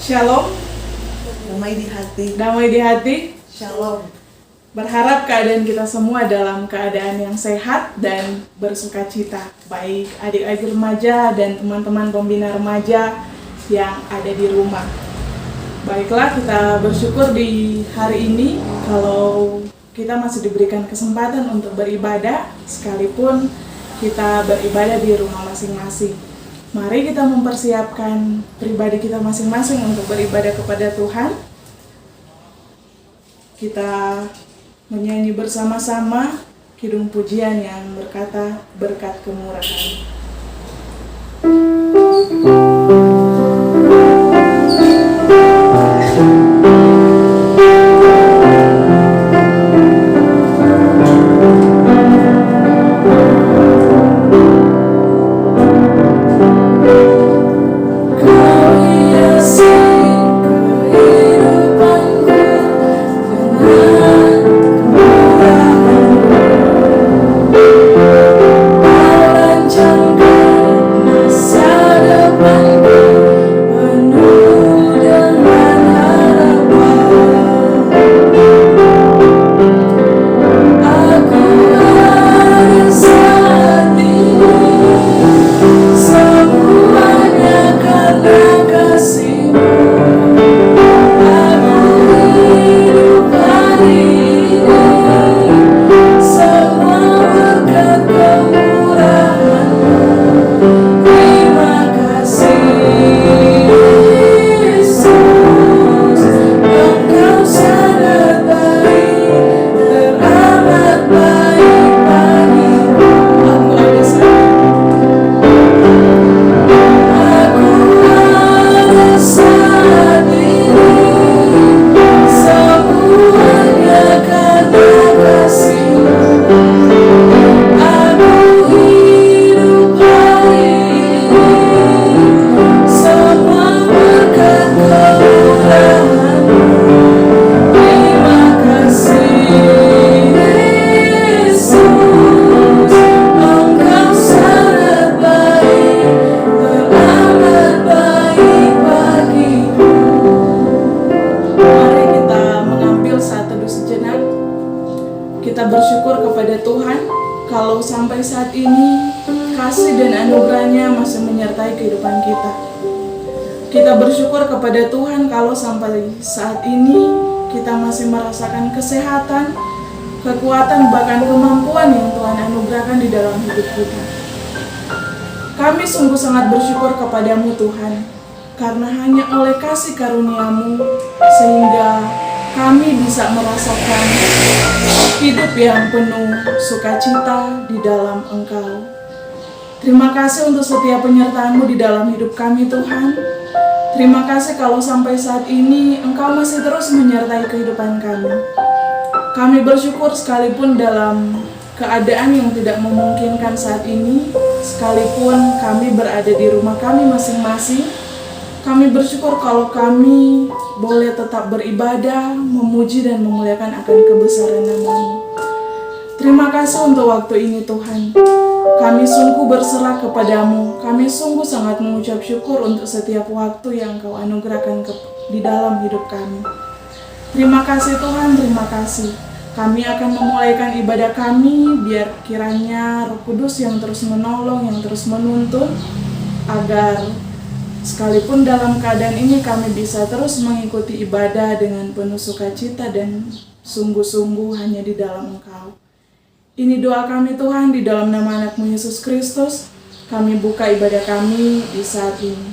Shalom, Damai di hati. damai di hati. Shalom. Berharap keadaan kita semua dalam keadaan yang sehat dan bersukacita. Baik adik-adik remaja dan teman-teman pembina remaja yang ada di rumah. Baiklah, kita bersyukur di hari ini kalau kita masih diberikan kesempatan untuk beribadah, sekalipun kita beribadah di rumah masing-masing. Mari kita mempersiapkan pribadi kita masing-masing untuk beribadah kepada Tuhan. Kita menyanyi bersama-sama kidung pujian yang berkata berkat kemurahan. Kita bersyukur kepada Tuhan kalau sampai saat ini kasih dan anugerahnya masih menyertai kehidupan kita. Kita bersyukur kepada Tuhan kalau sampai saat ini kita masih merasakan kesehatan, kekuatan, bahkan kemampuan yang Tuhan anugerahkan di dalam hidup kita. Kami sungguh sangat bersyukur kepadamu Tuhan, karena hanya oleh kasih karunia-Mu sehingga kami bisa merasakan hidup yang penuh sukacita di dalam Engkau. Terima kasih untuk setiap penyertaan-Mu di dalam hidup kami Tuhan. Terima kasih kalau sampai saat ini Engkau masih terus menyertai kehidupan kami. Kami bersyukur sekalipun dalam keadaan yang tidak memungkinkan saat ini, sekalipun kami berada di rumah kami masing-masing, kami bersyukur kalau kami boleh tetap beribadah, memuji dan memuliakan akan kebesaran nama-Mu. Terima kasih untuk waktu ini Tuhan. Kami sungguh berserah kepadamu. Kami sungguh sangat mengucap syukur untuk setiap waktu yang Kau anugerahkan di dalam hidup kami. Terima kasih Tuhan, terima kasih. Kami akan memulaikan ibadah kami, biar kiranya Roh Kudus yang terus menolong, yang terus menuntun, agar sekalipun dalam keadaan ini kami bisa terus mengikuti ibadah dengan penuh sukacita dan sungguh-sungguh hanya di dalam Engkau. Ini doa kami Tuhan, di dalam nama anak-Mu Yesus Kristus, kami buka ibadah kami di saat ini.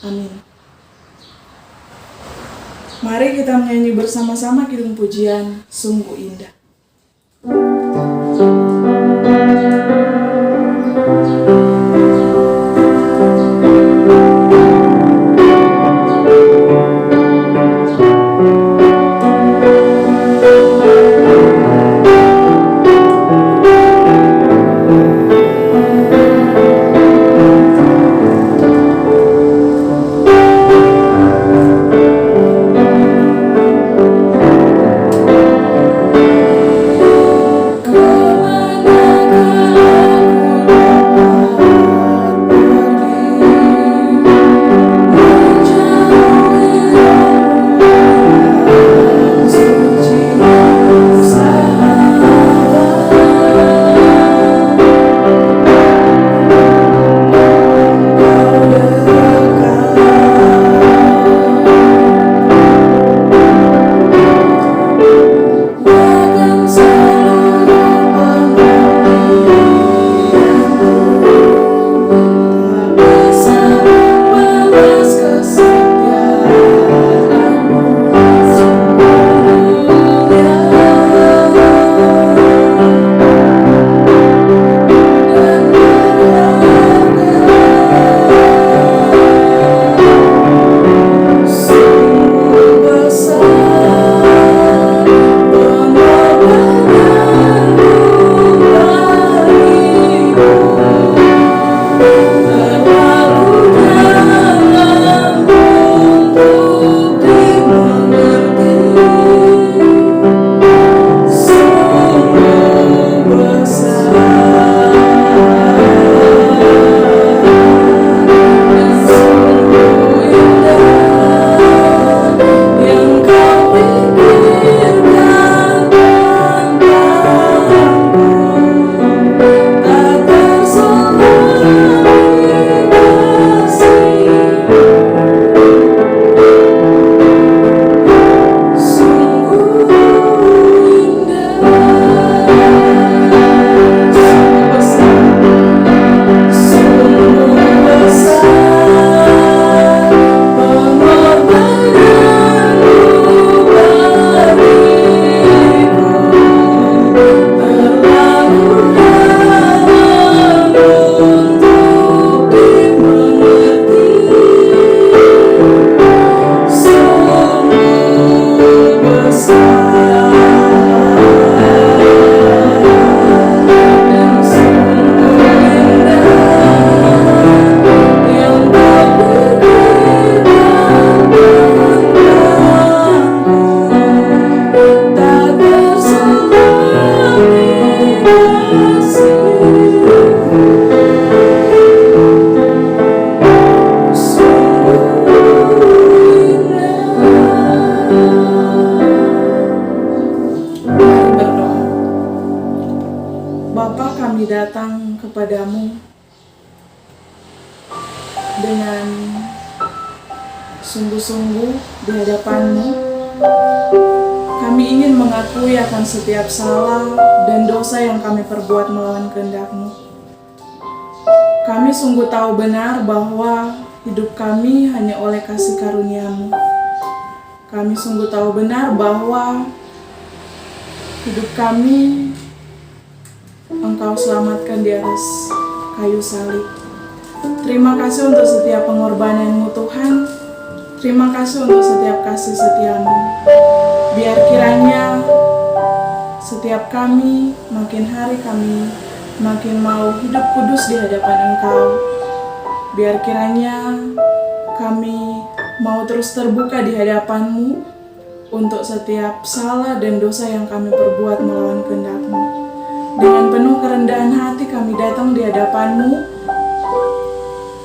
Amin. Mari kita menyanyi bersama-sama kidung pujian Sungguh Indah. kepadamu dengan sungguh-sungguh di hadapan-Mu. Kami ingin mengakui akan setiap salah dan dosa yang kami perbuat melawan kehendak-Mu. Kami sungguh tahu benar bahwa hidup kami hanya oleh kasih karunia-Mu. Kami sungguh tahu benar bahwa hidup kami Engkau selamatkan di atas kayu salib. Terima kasih untuk setiap pengorbanan-Mu Tuhan. Terima kasih untuk setiap kasih setia-Mu. Biar kiranya setiap kami, makin hari kami makin mau hidup kudus di hadapan Engkau. Biar kiranya kami mau terus terbuka di hadapan-Mu untuk setiap salah dan dosa yang kami perbuat melawan kehendak-Mu. Dengan penuh kerendahan hati kami datang di hadapan-Mu.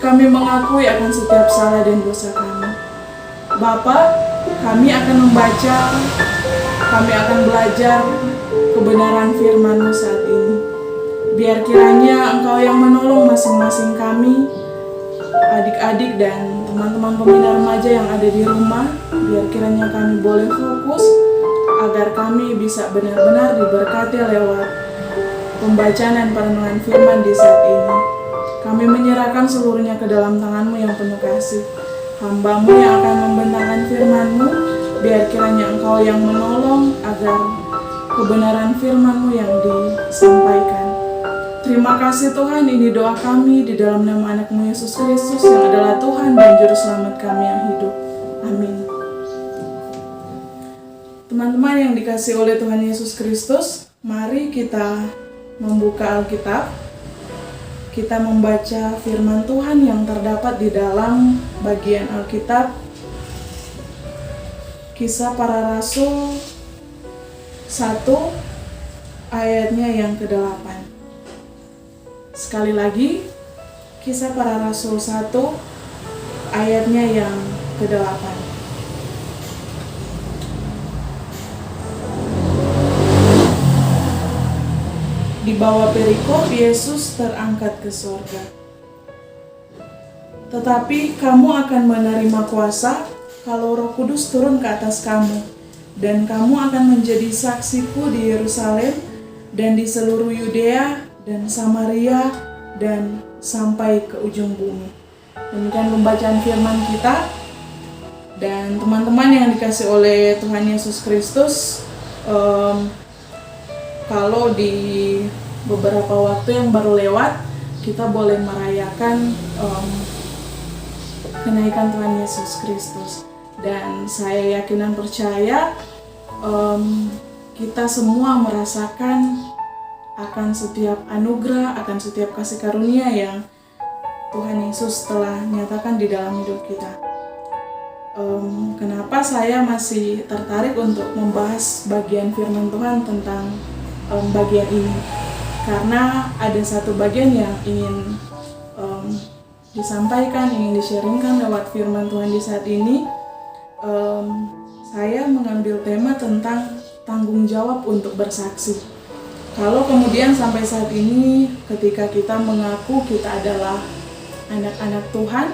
Kami mengakui akan setiap salah dan dosa kami. Bapa, kami akan membaca, kami akan belajar kebenaran firman-Mu saat ini. Biar kiranya Engkau yang menolong masing-masing kami, adik-adik dan teman-teman pembina remaja yang ada di rumah. Biar kiranya kami boleh fokus, agar kami bisa benar-benar diberkati lewat pembacaan dan perenungan firman di saat ini. Kami menyerahkan seluruhnya ke dalam tangan-Mu yang penuh kasih. Hamba-Mu yang akan membentangkan firman-Mu, biar kiranya Engkau yang menolong agar kebenaran firman-Mu yang disampaikan. Terima kasih Tuhan, ini doa kami di dalam nama anak-Mu Yesus Kristus yang adalah Tuhan dan Juru Selamat kami yang hidup. Amin. Teman-teman yang dikasihi oleh Tuhan Yesus Kristus, mari kita membuka Alkitab. Kita membaca firman Tuhan yang terdapat di dalam bagian Alkitab Kisah Para Rasul 1 ayatnya yang ke-8. Sekali lagi, Kisah Para Rasul 1 ayatnya yang ke-8. Di bawah perikop, Yesus terangkat ke sorga. Tetapi kamu akan menerima kuasa kalau Roh Kudus turun ke atas kamu, dan kamu akan menjadi saksiku di Yerusalem dan di seluruh Yudea dan Samaria dan sampai ke ujung bumi. Demikian pembacaan firman kita. Dan teman-teman yang dikasihi oleh Tuhan Yesus Kristus, kalau di beberapa waktu yang baru lewat, kita boleh merayakan kenaikan Tuhan Yesus Kristus. Dan saya yakin dan percaya kita semua merasakan akan setiap anugerah, akan setiap kasih karunia yang Tuhan Yesus telah nyatakan di dalam hidup kita. Kenapa saya masih tertarik untuk membahas bagian firman Tuhan tentang bagian ini? Karena ada satu bagian yang ingin disampaikan, ingin di-sharingkan lewat firman Tuhan di saat ini. Saya mengambil tema tentang tanggung jawab untuk bersaksi. Kalau kemudian sampai saat ini ketika kita mengaku kita adalah anak-anak Tuhan,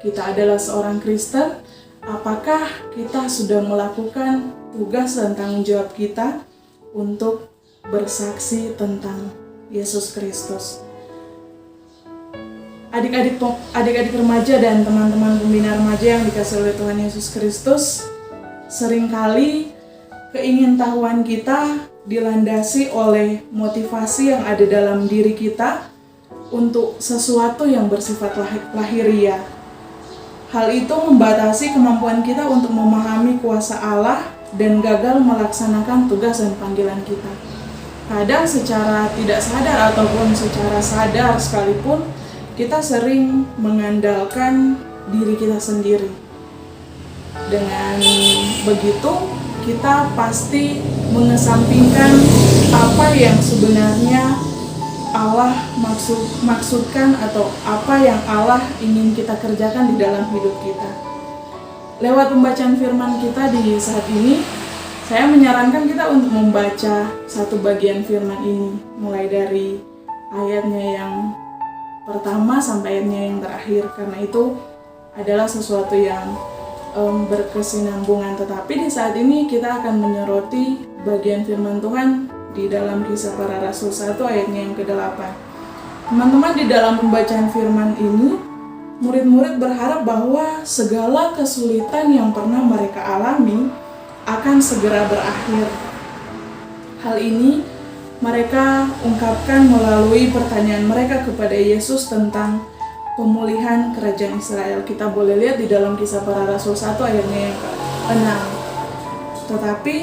kita adalah seorang Kristen, apakah kita sudah melakukan tugas dan tanggung jawab kita untuk bersaksi tentang Yesus Kristus? Adik-adik remaja dan teman-teman pembina remaja yang dikasihi oleh Tuhan Yesus Kristus, seringkali keingintahuan kita dilandasi oleh motivasi yang ada dalam diri kita untuk sesuatu yang bersifat lahiriah. Hal itu membatasi kemampuan kita untuk memahami kuasa Allah dan gagal melaksanakan tugas dan panggilan kita. Kadang secara tidak sadar ataupun secara sadar sekalipun, kita sering mengandalkan diri kita sendiri. Dengan begitu, kita pasti mengesampingkan apa yang sebenarnya Allah maksudkan atau apa yang Allah ingin kita kerjakan di dalam hidup kita. Lewat pembacaan firman kita di saat ini, saya menyarankan kita untuk membaca satu bagian firman ini, mulai dari ayatnya yang pertama sampai ayatnya yang terakhir, karena itu adalah sesuatu yang berkesinambungan. Tetapi di saat ini kita akan menyoroti bagian firman Tuhan di dalam Kisah Para Rasul 1 ayatnya yang ke-8. Teman-teman, di dalam pembacaan firman ini, murid-murid berharap bahwa segala kesulitan yang pernah mereka alami akan segera berakhir. Hal ini mereka ungkapkan melalui pertanyaan mereka kepada Yesus tentang pemulihan kerajaan Israel. Kita boleh lihat di dalam Kisah Para Rasul 1 ayatnya yang ke-6. Tetapi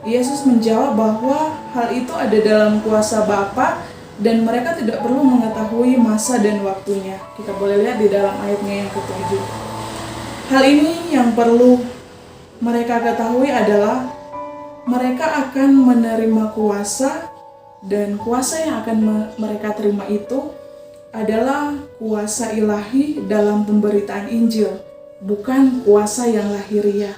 Yesus menjawab bahwa hal itu ada dalam kuasa Bapa dan mereka tidak perlu mengetahui masa dan waktunya. Kita boleh lihat di dalam ayatnya yang ke-7. Hal ini yang perlu mereka ketahui adalah mereka akan menerima kuasa, dan kuasa yang akan mereka terima itu adalah kuasa ilahi dalam pemberitaan Injil, bukan kuasa yang lahiriah.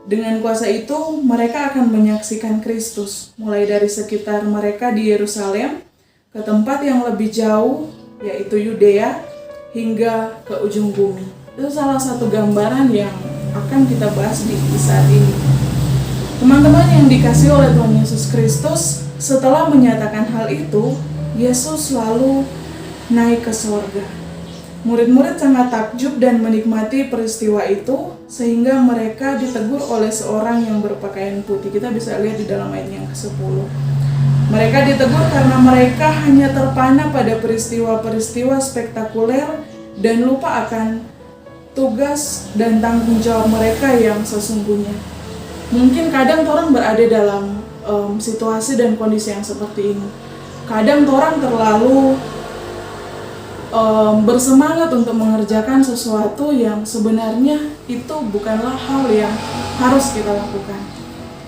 Dengan kuasa itu, mereka akan menyaksikan Kristus, mulai dari sekitar mereka di Yerusalem, ke tempat yang lebih jauh, yaitu Yudea, hingga ke ujung bumi. Itu salah satu gambaran yang akan kita bahas di saat ini. Teman-teman yang dikasihi oleh Tuhan Yesus Kristus, setelah menyatakan hal itu, Yesus lalu naik ke sorga. Murid-murid sangat takjub dan menikmati peristiwa itu, sehingga mereka ditegur oleh seorang yang berpakaian putih. Kita bisa lihat di dalam ayat yang ke-10. Mereka ditegur karena mereka hanya terpana pada peristiwa-peristiwa spektakuler dan lupa akan tugas dan tanggung jawab mereka yang sesungguhnya. Mungkin kadang orang berada dalam situasi dan kondisi yang seperti ini. Kadang orang terlalu bersemangat untuk mengerjakan sesuatu yang sebenarnya itu bukanlah hal yang harus kita lakukan.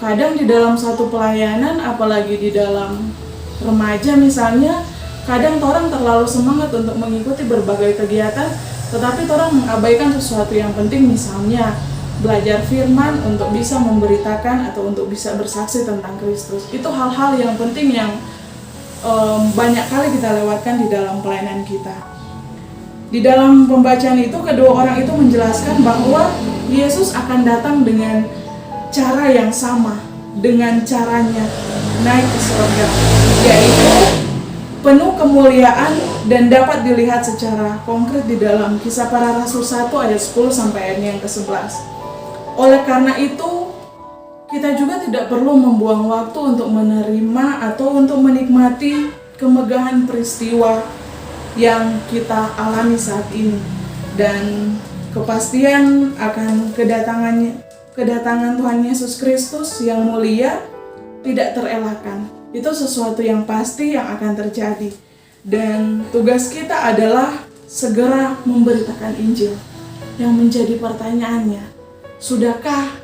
Kadang di dalam satu pelayanan, apalagi di dalam remaja misalnya, kadang orang terlalu semangat untuk mengikuti berbagai kegiatan, tetapi orang mengabaikan sesuatu yang penting, misalnya belajar firman untuk bisa memberitakan atau untuk bisa bersaksi tentang Kristus. Itu hal-hal yang penting yang banyak kali kita lewatkan di dalam pelayanan kita. Di dalam pembacaan itu, kedua orang itu menjelaskan bahwa Yesus akan datang dengan cara yang sama, dengan caranya naik ke surga, yaitu penuh kemuliaan dan dapat dilihat secara konkret di dalam Kisah Para Rasul 1 ayat 10 sampai ayatnya yang ke-11. Oleh karena itu, kita juga tidak perlu membuang waktu untuk menerima atau untuk menikmati kemegahan peristiwa yang kita alami saat ini, dan kepastian akan kedatangan Tuhan Yesus Kristus yang mulia tidak terelakkan. Itu sesuatu yang pasti yang akan terjadi, dan tugas kita adalah segera memberitakan Injil. Yang menjadi pertanyaannya, sudahkah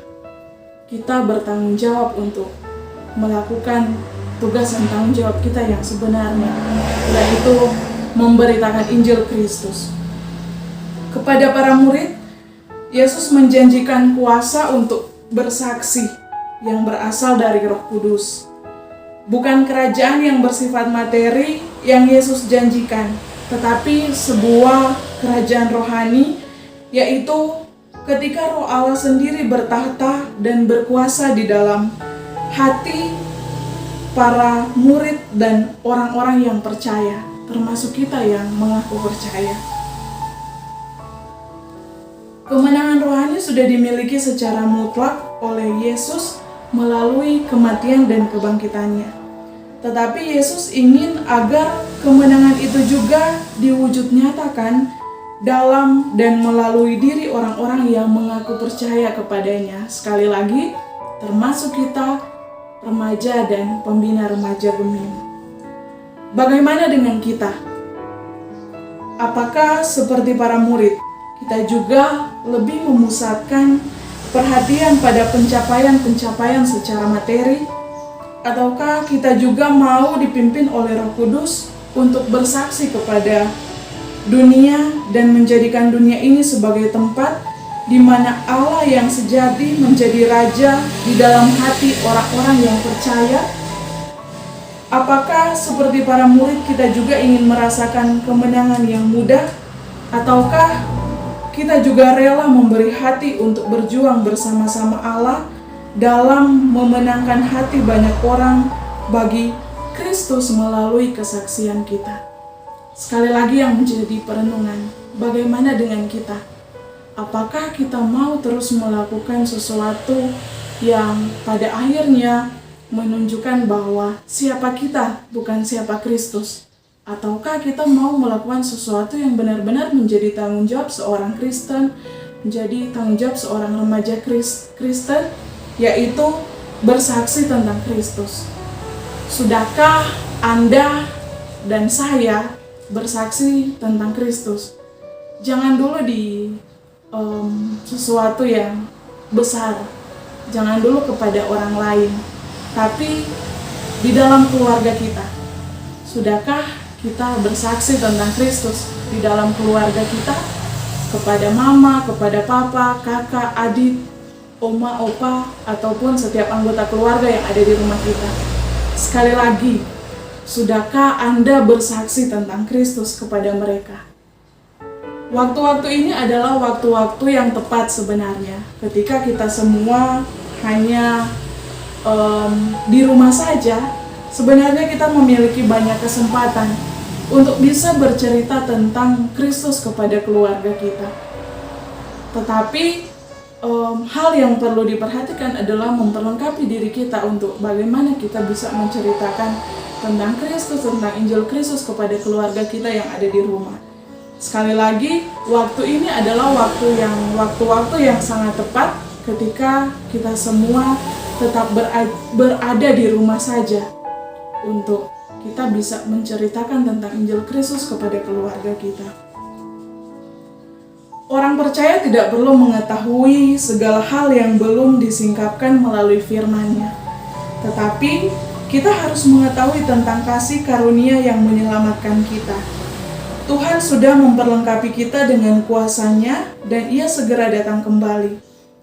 kita bertanggung jawab untuk melakukan tugas dan tanggung jawab kita yang sebenarnya, yaitu memberitakan Injil Kristus? Kepada para murid, Yesus menjanjikan kuasa untuk bersaksi yang berasal dari Roh Kudus. Bukan kerajaan yang bersifat materi yang Yesus janjikan, tetapi sebuah kerajaan rohani, yaitu ketika Roh Allah sendiri bertahta dan berkuasa di dalam hati para murid dan orang-orang yang percaya, termasuk kita yang mengaku percaya. Kemenangan rohani sudah dimiliki secara mutlak oleh Yesus melalui kematian dan kebangkitannya. Tetapi Yesus ingin agar kemenangan itu juga diwujud nyatakan dalam dan melalui diri orang-orang yang mengaku percaya kepadanya. Sekali lagi, termasuk kita, remaja dan pembina remaja Gemim. Bagaimana dengan kita? Apakah seperti para murid, kita juga lebih memusatkan perhatian pada pencapaian-pencapaian secara materi? Ataukah kita juga mau dipimpin oleh Roh Kudus untuk bersaksi kepada dunia dan menjadikan dunia ini sebagai tempat di mana Allah yang sejati menjadi raja di dalam hati orang-orang yang percaya? Apakah seperti para murid kita juga ingin merasakan kemenangan yang mudah? Ataukah kita juga rela memberi hati untuk berjuang bersama-sama Allah dalam memenangkan hati banyak orang bagi Kristus melalui kesaksian kita? Sekali lagi yang menjadi perenungan, bagaimana dengan kita? Apakah kita mau terus melakukan sesuatu yang pada akhirnya menunjukkan bahwa siapa kita bukan siapa Kristus? Ataukah kita mau melakukan sesuatu yang benar-benar menjadi tanggung jawab seorang Kristen, menjadi tanggung jawab seorang remaja Kristen, yaitu bersaksi tentang Kristus? Sudahkah Anda dan saya bersaksi tentang Kristus? Jangan dulu di sesuatu yang besar, jangan dulu kepada orang lain, tapi di dalam keluarga kita. Sudahkah kita bersaksi tentang Kristus di dalam keluarga kita? Kepada mama, kepada papa, kakak, adik, oma, opa, ataupun setiap anggota keluarga yang ada di rumah kita. Sekali lagi, sudahkah Anda bersaksi tentang Kristus kepada mereka? Waktu-waktu ini adalah waktu-waktu yang tepat sebenarnya, ketika kita semua hanya di rumah saja. Sebenarnya kita memiliki banyak kesempatan untuk bisa bercerita tentang Kristus kepada keluarga kita. Tetapi hal yang perlu diperhatikan adalah memperlengkapi diri kita untuk bagaimana kita bisa menceritakan tentang Kristus, tentang Injil Kristus kepada keluarga kita yang ada di rumah. Sekali lagi, waktu ini adalah waktu-waktu yang sangat tepat ketika kita semua tetap berada di rumah saja untuk kita bisa menceritakan tentang Injil Kristus kepada keluarga kita. Orang percaya tidak perlu mengetahui segala hal yang belum disingkapkan melalui firman-Nya. Tetapi kita harus mengetahui tentang kasih karunia yang menyelamatkan kita. Tuhan sudah memperlengkapi kita dengan kuasa-Nya dan Ia segera datang kembali.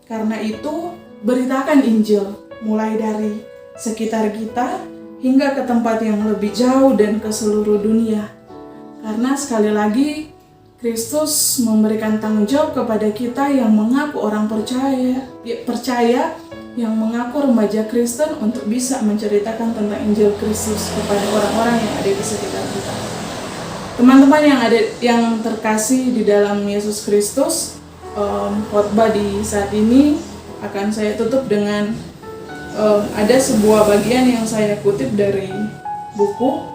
Karena itu, beritakan Injil mulai dari sekitar kita hingga ke tempat yang lebih jauh dan ke seluruh dunia. Karena sekali lagi, Kristus memberikan tanggung jawab kepada kita yang mengaku orang percaya, yang mengaku remaja Kristen untuk bisa menceritakan tentang Injil Kristus kepada orang-orang yang ada di sekitar kita. Teman-teman yang terkasih di dalam Yesus Kristus, khotbah di saat ini akan saya tutup dengan ada sebuah bagian yang saya kutip dari buku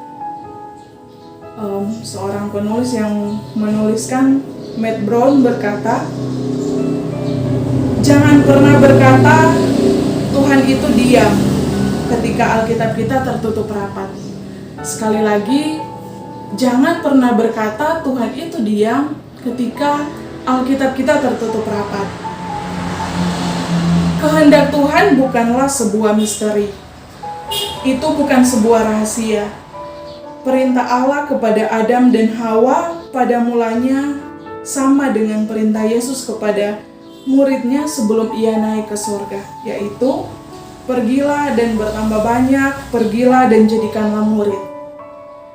seorang penulis yang menuliskan. Matt Brown berkata, "Jangan pernah berkata Tuhan itu diam ketika Alkitab kita tertutup rapat." Sekali lagi, jangan pernah berkata Tuhan itu diam ketika Alkitab kita tertutup rapat. Kehendak Tuhan bukanlah sebuah misteri. Itu bukan sebuah rahasia. Perintah Allah kepada Adam dan Hawa pada mulanya sama dengan perintah Yesus kepada murid-Nya sebelum Ia naik ke surga, yaitu pergilah dan bertambah banyak, pergilah dan jadikanlah murid.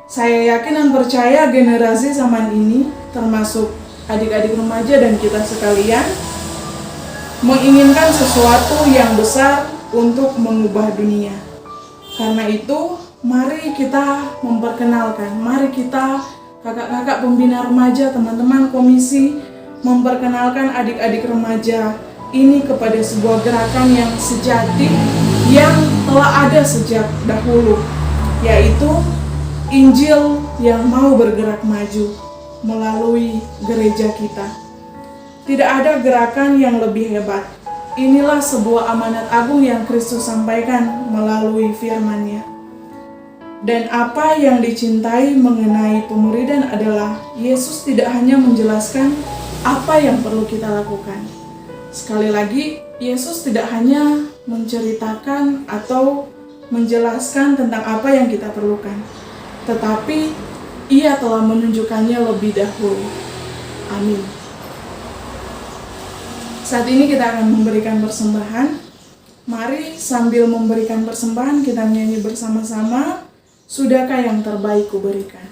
Saya yakin dan percaya generasi zaman ini, termasuk adik-adik remaja dan kita sekalian, menginginkan sesuatu yang besar untuk mengubah dunia. Karena itu, mari kita memperkenalkan, mari kita kakak-kakak pembina remaja, teman-teman komisi, memperkenalkan adik-adik remaja ini kepada sebuah gerakan yang sejati, yang telah ada sejak dahulu, yaitu Injil yang mau bergerak maju melalui gereja kita. Tidak ada gerakan yang lebih hebat. Inilah sebuah amanat agung yang Kristus sampaikan melalui firman-Nya. Dan apa yang dicintai mengenai pemuridan adalah Yesus tidak hanya menjelaskan apa yang perlu kita lakukan. Sekali lagi, Yesus tidak hanya menceritakan atau menjelaskan tentang apa yang kita perlukan, tetapi Ia telah menunjukkannya lebih dahulu. Amin. Saat ini kita akan memberikan persembahan. Mari sambil memberikan persembahan kita menyanyi bersama-sama Sudahkah yang terbaik kuberikan?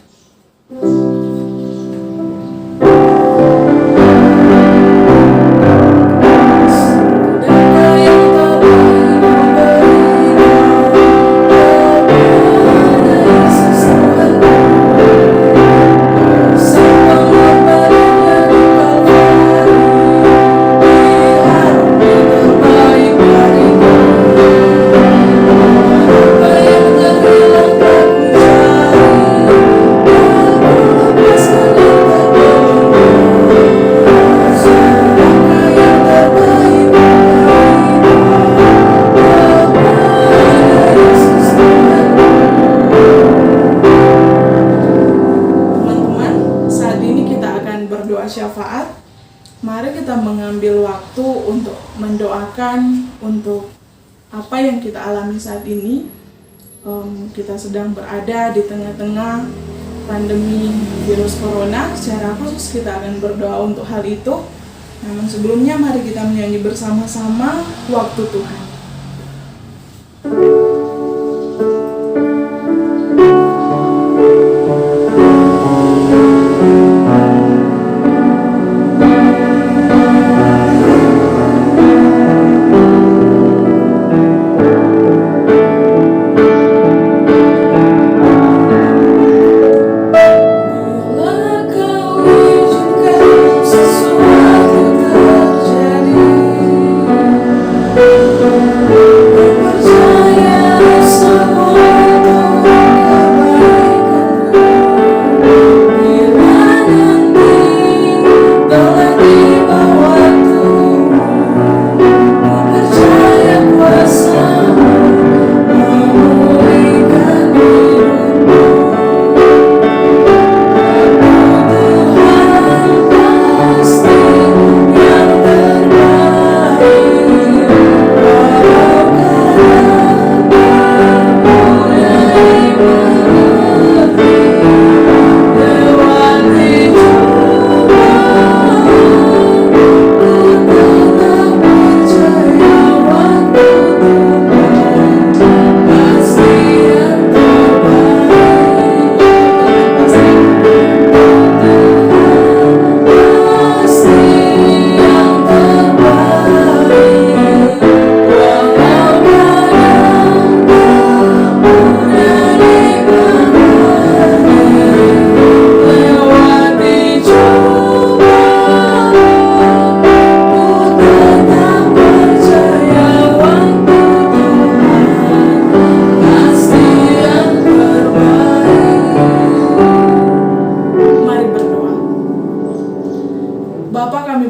Syafaat, mari kita mengambil waktu untuk mendoakan untuk apa yang kita alami saat ini. Kita sedang berada di tengah-tengah pandemi virus corona. Secara khusus kita akan berdoa untuk hal itu. Namun sebelumnya mari kita menyanyi bersama-sama Waktu Tuhan.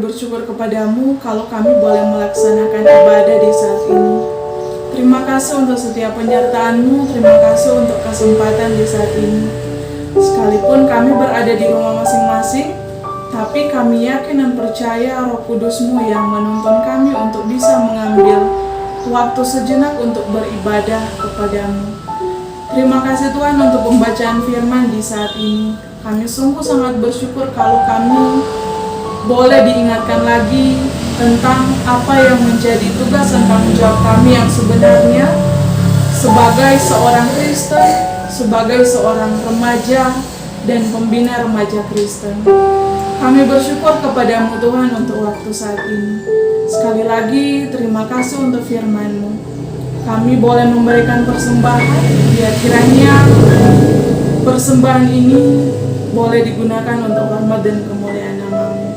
Bersyukur kepadamu kalau kami boleh melaksanakan ibadah di saat ini. Terima kasih untuk setiap penyertaan-Mu, terima kasih untuk kesempatan di saat ini. Sekalipun kami berada di rumah masing-masing, tapi kami yakin dan percaya Roh Kudus-Mu yang menuntun kami untuk bisa mengambil waktu sejenak untuk beribadah kepadamu. Terima kasih Tuhan untuk pembacaan firman di saat ini. Kami sungguh sangat bersyukur kalau kami boleh diingatkan lagi tentang apa yang menjadi tugas dan tanggung jawab kami yang sebenarnya sebagai seorang Kristen, sebagai seorang remaja dan pembina remaja Kristen. Kami bersyukur kepadamu Tuhan untuk waktu saat ini. Sekali lagi terima kasih untuk firman-Mu. Kami boleh memberikan persembahan, biar kiranya persembahan ini boleh digunakan untuk hormat dan kemuliaan nama-Mu.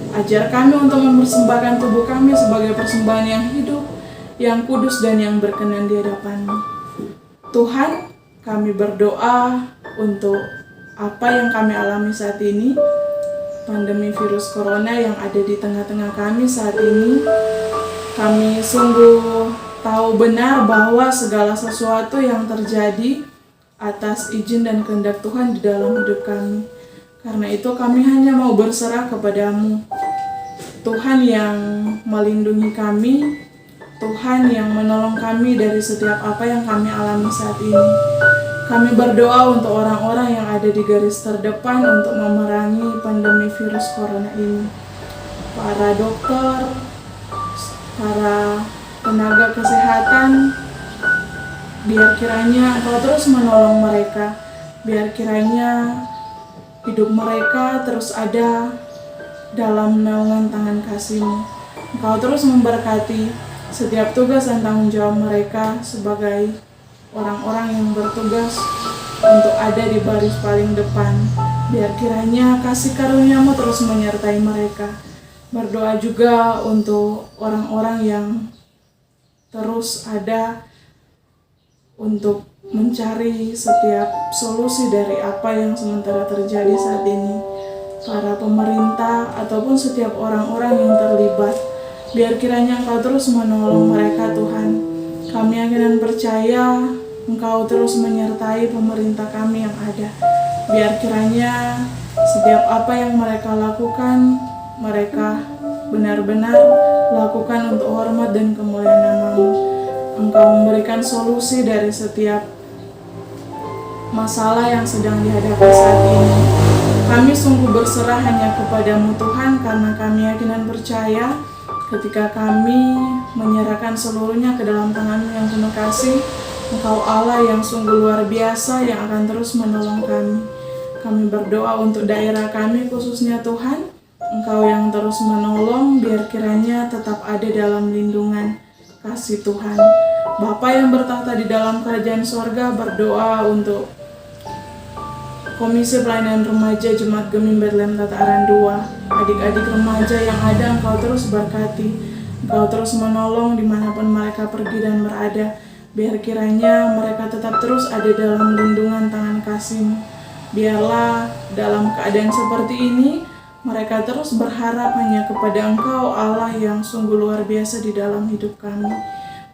Ajar kami untuk mempersembahkan tubuh kami sebagai persembahan yang hidup, yang kudus dan yang berkenan di hadapan-Mu. Tuhan, kami berdoa untuk apa yang kami alami saat ini, pandemi virus corona yang ada di tengah-tengah kami saat ini. Kami sungguh tahu benar bahwa segala sesuatu yang terjadi atas izin dan kehendak Tuhan di dalam hidup kami. Karena itu kami hanya mau berserah kepadamu, Tuhan yang melindungi kami, Tuhan yang menolong kami dari setiap apa yang kami alami saat ini. Kami berdoa untuk orang-orang yang ada di garis terdepan untuk memerangi pandemi virus corona ini. Para dokter, para tenaga kesehatan, Biar kiranya Engkau terus menolong mereka. Biar kiranya hidup mereka terus ada dalam naungan tangan kasih-Mu. Engkau terus memberkati setiap tugas dan tanggung jawab mereka sebagai orang-orang yang bertugas untuk ada di baris paling depan. Biar kiranya kasih karunia-Mu terus menyertai mereka. Berdoa juga untuk orang-orang yang terus ada untuk mencari setiap solusi dari apa yang sementara terjadi saat ini. Para pemerintah ataupun setiap orang-orang yang terlibat. Biar kiranya Engkau terus menolong mereka, Tuhan. Kami yakin dan percaya Engkau terus menyertai pemerintah kami yang ada. Biar kiranya setiap apa yang mereka lakukan, mereka benar-benar lakukan untuk hormat dan kemuliaan nama-Mu. Engkau memberikan solusi dari setiap masalah yang sedang dihadapi saat ini. Kami sungguh berserah hanya kepada-Mu, Tuhan, karena kami yakin dan percaya ketika kami menyerahkan seluruhnya ke dalam tangan-Mu yang penuh kasih, Engkau Allah yang sungguh luar biasa yang akan terus menolong kami. Kami berdoa untuk daerah kami khususnya, Tuhan, Engkau yang terus menolong, biar kiranya tetap ada dalam lindungan kasih Tuhan. Bapa yang bertahta di dalam kerajaan sorga, berdoa untuk Komisi Pelayanan Remaja Jemaat Gemim Betlehem Tataran 2. Adik-adik remaja yang ada, Engkau terus berkati. Engkau terus menolong dimanapun mereka pergi dan berada. Biar kiranya mereka tetap terus ada dalam lindungan tangan kasih-Mu. Biarlah dalam keadaan seperti ini, mereka terus berharap hanya kepada Engkau, Allah yang sungguh luar biasa di dalam hidup kami.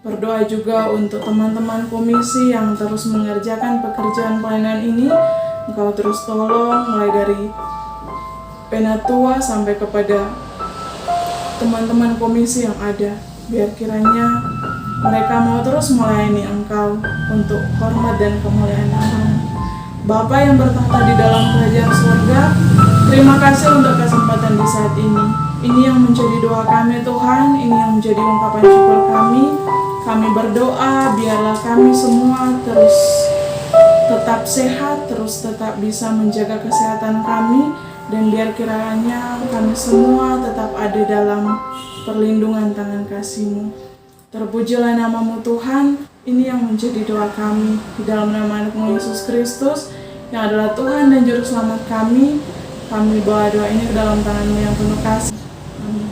Berdoa juga untuk teman-teman komisi yang terus mengerjakan pekerjaan pelayanan ini. Engkau terus tolong mulai dari penatua sampai kepada teman-teman komisi yang ada. Biar kiranya mereka mau terus melayani Engkau untuk hormat dan kemuliaan nama-Mu. Bapa yang bertahta di dalam kerajaan surga, terima kasih untuk kesempatan di saat ini. Ini yang menjadi doa kami, Tuhan. Ini yang menjadi ungkapan syukur kami. Kami berdoa biarlah kami semua terus tetap sehat, terus tetap bisa menjaga kesehatan kami, dan biar kiranya kami semua tetap ada dalam perlindungan tangan kasih-Mu. Terpujilah nama-Mu, Tuhan. Ini yang menjadi doa kami di dalam nama Anak-Mu Yesus Kristus yang adalah Tuhan dan Juru Selamat kami. Kami bawa doa ini ke dalam tangan-Mu yang penuh kasih. Amin.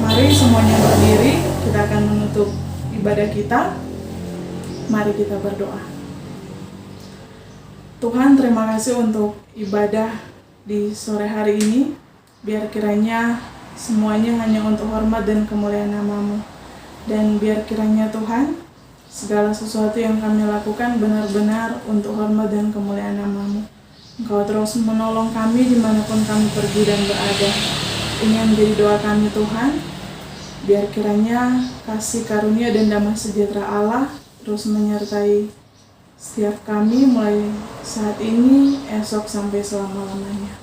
Mari semuanya berdiri, kita akan menutup ibadah kita. Mari kita berdoa. Tuhan, terima kasih untuk ibadah di sore hari ini. Biar kiranya semuanya hanya untuk hormat dan kemuliaan nama-Mu. Dan biar kiranya Tuhan, segala sesuatu yang kami lakukan benar-benar untuk hormat dan kemuliaan nama-Mu. Engkau terus menolong kami dimanapun kami pergi dan berada. Ini yang menjadi doa kami, Tuhan. Biar kiranya kasih karunia dan damai sejahtera Allah terus menyertai setiap kami mulai saat ini, esok sampai selama-lamanya.